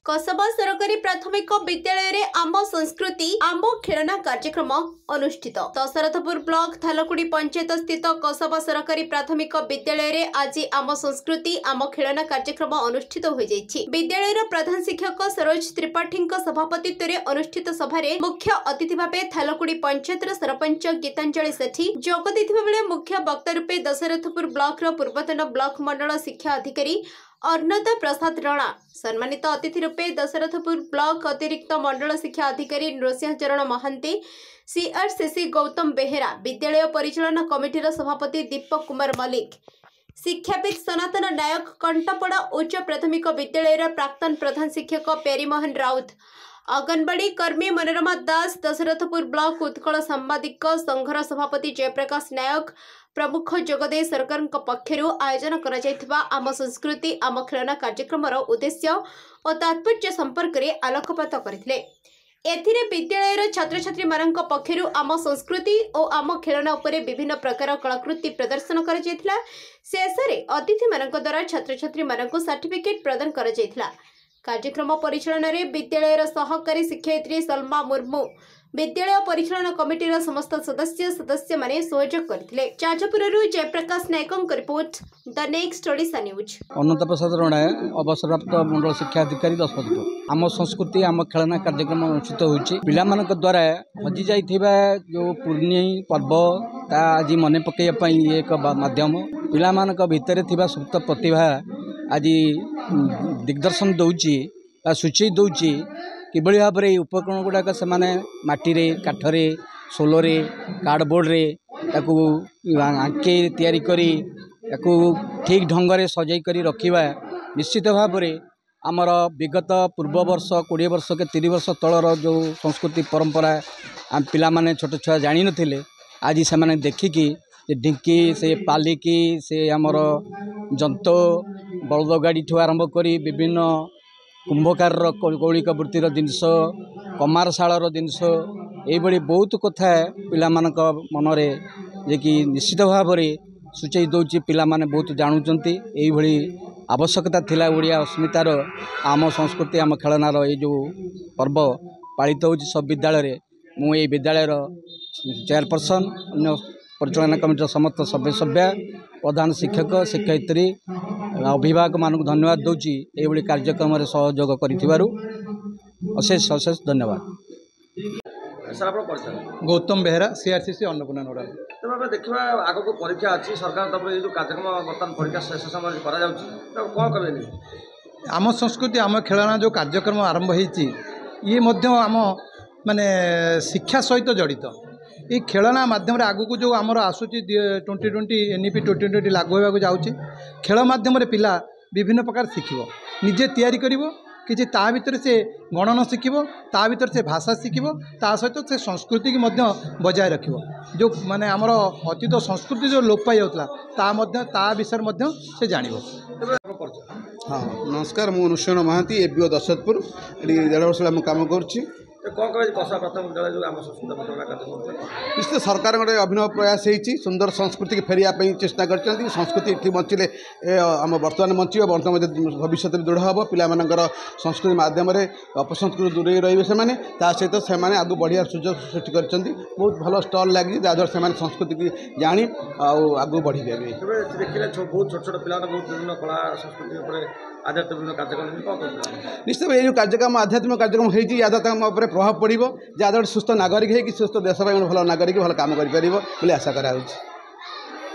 कसबा सरकारी प्राथमिक विद्यालय रे आम संस्कृति आम खेलना कार्यक्रम अनुष्ठित। दशरथपुर ब्लॉक थालकुड़ी पंचायत स्थित कसबा सरकारी प्राथमिक विद्यालय रे आज आम संस्कृति आम खेलना कार्यक्रम अनुष्ठित हो जाइछि। विद्यालय प्रधान शिक्षक सरोज त्रिपाठी सभापतित्व रे अनुष्ठित सभा रे मुख्य अतिथि भावे थालकुड़ी पंचायत सरपंच गीतांजलि सेठी जोग देथिबा बेले मुख्य वक्ता रूपे दशरथपुर ब्लॉक रो पूर्वतन ब्लॉक मंडल शिक्षा अधिकारी अर्णता प्रसाद राणा, सम्मानित अतिथि रूपे दशरथपुर ब्लॉक अतिरिक्त मंडल शिक्षा अधिकारी नृसिंह चरण महांती, सीआरसीसी गौतम बेहेरा, विद्यालय परिचालन कमिटी सभापति दीपक कुमार मल्लिक, शिक्षाविद सनातन नायक, कंटापड़ा उच्च प्राथमिक विद्यालय प्राक्तन प्रधान शिक्षक प्यारीमोहन राउत, अंगनवाड़ी कर्मी मनोरमा दास, दशरथपुर ब्लॉक उत्कल सांबादिक संघर सभापति जयप्रकाश नायक प्रमुख जोगदे सरकार पक्षर आयोजन करा आम संस्कृति आम खेलना कार्यक्रम उद्देश्य और तात्पर्य संपर्क में आलोकपात करथिले। एथिरे विद्यालय छात्र छात्री मानक पक्षर आम संस्कृति और आम खेलना उपरे विभिन्न प्रकार कलाकृति प्रदर्शन करा जायथिला। शेष में अतिथि मानक द्वारा छात्र छात्री मानक सर्टिफिकेट प्रदान करा जायथिला। कार्यक्रम परिचालन में विद्यालय सहकारी शिक्षयित्री सलमा मुर्मू, विद्यालय परिचालन कमिटी समस्त सदस्य माने सहयोग करथिले। जाजपुररु जयप्रकाश नायकंक report, the next Odisha news. Ananta Prasad Rana, अवसरप्राप्त मंडल शिक्षा अधिकारी दशरथपुर। आम संस्कृति आम खेलना कार्यक्रम अनुष्ठित होइछि। पिलामानक द्वारा हजि जाइथिबा जो पूर्णी पर्व ता आज मने पकेया पई एक माध्यम। पिलामानक भितर थिबा सुप्त प्रतिभा आज दिग्दर्शन दौची सूचई दौची किभली भाव में उपकरण गुड़ाक से माटी काठरे सोलरे कार्डबोर्ड आंके तैयारी करी ठीक ढंग से सजाई करी रखिबा निश्चित भाव में आमर विगत पूर्व वर्ष 20 वर्ष के 30 वर्ष तलर जो संस्कृति परंपरा आम पिला माने छोट छुआ जानी नथिले आज से माने देखिकी ढिंकी से पालिकी से आमर जंतो बलद गाड़ी ठू आरंभ करी विभिन्न कुंभकार कौलिक वृत्तिर जिनस कमारशाल जिनस ये बहुत कथा पिला मानक मनरे जे कि निश्चित भाव में सूचई दौची पिला माने बहुत जानुचंती। यही आवश्यकता थिला ओडिया अस्मितार आम संस्कृति आम खेलनार ये जो पर्व पालित हो सब विद्यालय मु ये विद्यालय चेयरपर्सन अन्य परिचालन कमिटी समस्त सभ्य प्रधान शिक्षक शिक्षयित्री अभिभावक मानक धन्यवाद दूची ये कार्यक्रम सहयोग करिथिबारु अशेष अशेष धन्यवाद। गौतम बेहेरा, सीआरसीसी अन्नपूर्णा नोडा। तेज देखा आग को परीक्षा अच्छी सरकार तरफ ये कार्यक्रम बर्तमान परीक्षा शेष समय कौन करें आम संस्कृति आम खेलना जो कार्यक्रम आरंभ होती आम माने शिक्षा सहित जड़ित ये खेलना माध्यम आगू जो आमर आसूची 2020 NEP 2020 लागू होगा जाऊँगी खेल माध्यम पिला विभिन्न प्रकार शिखिब निजे तैयारी करिवो कि ता भीतर से गणन शिखिब ता भीतर से भाषा शिखिब ता सहित से संस्कृति की मध्य बजाय रखिब जो माने आमर अतीत संस्कृति जो लोप पाई जाउतला ता विषय मध्य से जानिबो। हाँ नमस्कार, मु अनुष्यन महांती एबीओ दशरथपुर ये 1.5 वर्ष आम काम करुच्ची। कौन कहे कसबा प्राथमिक विद्यालय जो आम संस्कृति निश्चित सरकार गोटे अभिनव प्रयास होती सुंदर संस्कृति की फेरिया चेष्टा कर संस्कृति ये बचिले आम बर्तमान बचो बर्तमान भविष्य में दृढ़ हम पिलाମାନଙ୍କର संस्कृति माध्यम अपसंस्कृति दूरे रे सहित से आगू बढ़िया सुजोग सृष्टि कर बहुत भल स्टल लगी जहाँद्वारा से संस्कृति की जाणी आगू बढ़ी जाए। देखिए बहुत छोट छोट पिला बहुत विभिन्न कला संस्कृति आध्यात्मिक कार्यक्रम निश्चित ये कार्यक्रम आध्यात्मिक कार्यक्रम होती आध्यात्म प्रभाव पड़ो जहाँद्वारा सुस्थ नागरिक है कि सुस्थ देश भल नागरिक भल काम कर आशा करा।